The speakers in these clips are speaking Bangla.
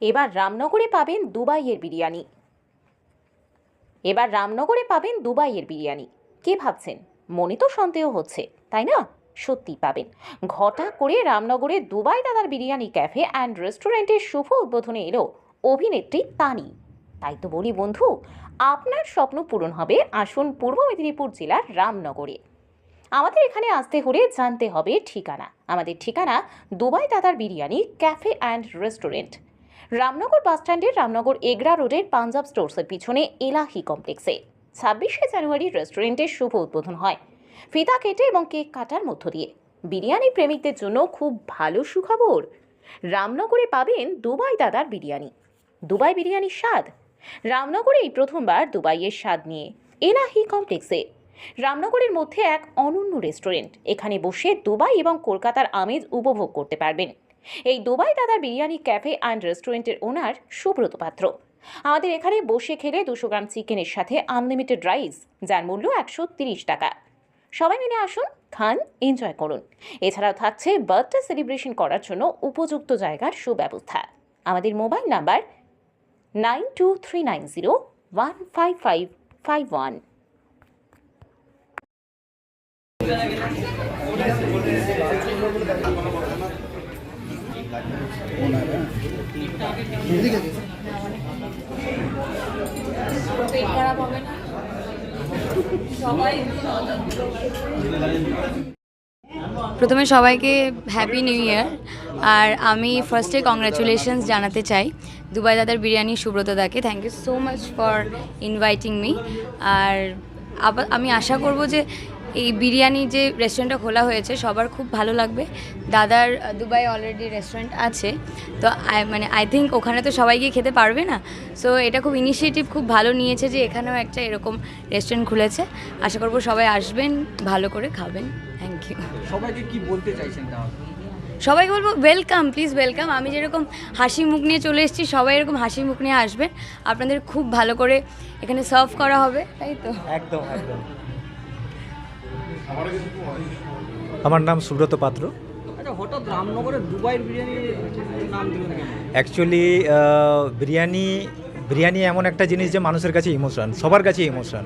এবার রামনগরে পাবেন দুবাইয়ের বিরিয়ানি। এবার রামনগরে পাবেন দুবাইয়ের বিরিয়ানি। কে ভাবছেন? মনে তো সন্দেহ হচ্ছে, তাই না? সত্যি পাবেন। ঘটা করে রামনগরে দুবাই দাদার বিরিয়ানি ক্যাফে অ্যান্ড রেস্টুরেন্টের শুভ উদ্বোধনে এলো অভিনেত্রী তানি। তাই তো বলি বন্ধু, আপনার স্বপ্ন পূরণ হবে। আসুন পূর্ব মেদিনীপুর জেলার রামনগরে। আমাদের এখানে আসতে হলে জানতে হবে ঠিকানা। আমাদের ঠিকানা দুবাই দাদার biryani cafe and restaurant, Ramnagar বাসস্ট্যান্ডের রামনগর এগরা রোডের পাঞ্জাব স্টোর্সের পিছনে এলাহি কমপ্লেক্সে 26শে জানুয়ারি রেস্টুরেন্টের শুভ উদ্বোধন হয় ফিতা কেটে এবং কেক কাটার মধ্য দিয়ে। বিরিয়ানি প্রেমিকদের জন্য খুব ভালো সুখবর, রামনগরে পাবেন দুবাই দাদার বিরিয়ানি। দুবাই বিরিয়ানির স্বাদ রামনগরে এই প্রথমবার দুবাইয়ের স্বাদ নিয়ে এলাহি কমপ্লেক্সে। রামনগরের মধ্যে এক অনন্য রেস্টুরেন্ট, এখানে বসে দুবাই এবং কলকাতার আমেজ উপভোগ করতে পারবেন। এই দুবাই দাদার বিরিয়ানি ক্যাফে অ্যান্ড রেস্টুরেন্টের ওনার সুব্রত পাত্র। আমাদের এখানে বসে খেলে 200 গ্রাম চিকেনের সাথে আনলিমিটেড রাইস, যার মূল্য 130 টাকা। সবাই মিলে আসুন, খান, এনজয় করুন। এছাড়াও থাকছে বার্থডে সেলিব্রেশন করার জন্য উপযুক্ত জায়গার সুব্যবস্থা। আমাদের মোবাইল নাম্বার 9239015551। পেট খারাপ হবে না সবাই। প্রথমে সবাইকে হ্যাপি নিউ ইয়ার। আর আমি ফার্স্টে কংগ্রাচুলেশনস জানাতে চাই দুবাই দাদার বিরিয়ানি সুব্রত দাকে। Thank you so much for inviting me. আর আমি আশা করব যে এই বিরিয়ানি যে রেস্টুরেন্টটা খোলা হয়েছে সবার খুব ভালো লাগবে। দাদার দুবাই অলরেডি রেস্টুরেন্ট আছে, তো আই থিঙ্ক ওখানে তো সবাই গিয়ে খেতে পারবে না। সো এটা খুব ইনিশিয়েটিভ খুব ভালো নিয়েছে যে এখানেও একটা এরকম রেস্টুরেন্ট খুলেছে। আশা করব সবাই আসবেন, ভালো করে খাবেন। Thank you. সবাইকে কি বলতে চাইছেন তাহলে? সবাইকে বলবো ওয়েলকাম, প্লিজ ওয়েলকাম। আমি যেরকম হাসি মুখ নিয়ে চলে এসেছি, সবাই এরকম হাসি মুখ নিয়ে আসবেন। আপনাদের খুব ভালো করে এখানে সার্ভ করা হবে, তাই তো? একদম একদম। আমার নাম সুব্রত পাত্র। আচ্ছা, হঠাৎ রামনগরে দুবাইয়ের বিরিয়ানি নাম দিলেন কেন? অ্যাকচুয়ালি বিরিয়ানি এমন একটা জিনিস যে মানুষের কাছে ইমোশন, সবার কাছে ইমোশন।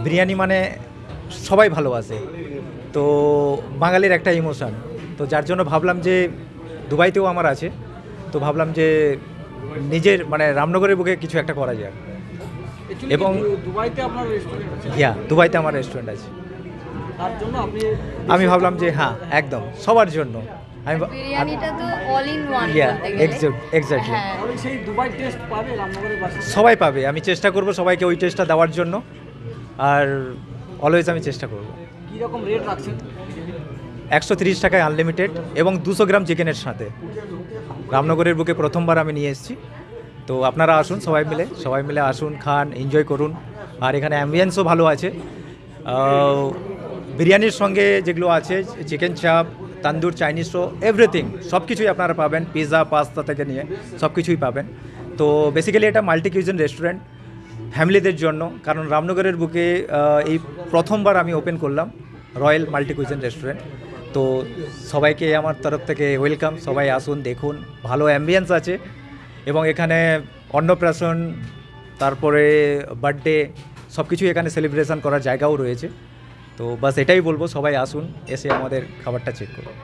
বিরিয়ানি মানে সবাই ভালোবাসে, তো বাঙালির একটা ইমোশন। তো যার জন্য ভাবলাম যে দুবাইতেও আমার আছে, তো ভাবলাম যে নিজের মানে রামনগরের বুকে কিছু একটা করা যায়। এবং দুবাইতে আপনার রেস্টুরেন্ট আছে? হ্যাঁ, দুবাইতে আমার রেস্টুরেন্ট আছে। তার জন্য আমি ভাবলাম যে হ্যাঁ, একদম সবার জন্য। বিরিয়ানিটা তো অল ইন ওয়ান এক্স্যাক্টলি সেই দুবাই টেস্ট পাবে রামনগরের বাসিন্দা? সবাই পাবে। আমি চেষ্টা করব সবাইকে ওই টেস্টটা দেওয়ার জন্য, আর অলওয়েজ আমি চেষ্টা করব। কীরকম রেট রাখছেন? 130 টাকায় আনলিমিটেড এবং 200 গ্রাম চিকেনের সাথে। রামনগরের বুকে প্রথমবার আমি নিয়ে এসেছি, তো আপনারা আসুন, সবাই মিলে আসুন, খান, এনজয় করুন। আর এখানে অ্যাম্বিয়েন্সও ভালো আছে। বিরিয়ানির সঙ্গে যেগুলো আছে চিকেন চাপ, তান্দুর, চাইনিজ রো, এভরিথিং সব কিছুই আপনারা পাবেন। পিৎজা, পাস্তা থেকে নিয়ে সব কিছুই পাবেন। তো বেসিক্যালি এটা মাল্টি কিউজিন রেস্টুরেন্ট ফ্যামিলিদের জন্য, কারণ রামনগরের বুকে এই প্রথমবার আমি ওপেন করলাম রয়্যাল মাল্টি কিউজিন রেস্টুরেন্ট। তো সবাইকে আমার তরফ থেকে ওয়েলকাম। সবাই আসুন, দেখুন, ভালো অ্যাম্বিয়েন্স আছে এবং এখানে অন্নপ্রাশন, তারপরে বার্থডে সব কিছুই এখানে সেলিব্রেশন করার জায়গাও রয়েছে। তো বাস এটাই বলবো, সবাই আসুন, এসে আমাদের খাবারটা চেক করুন।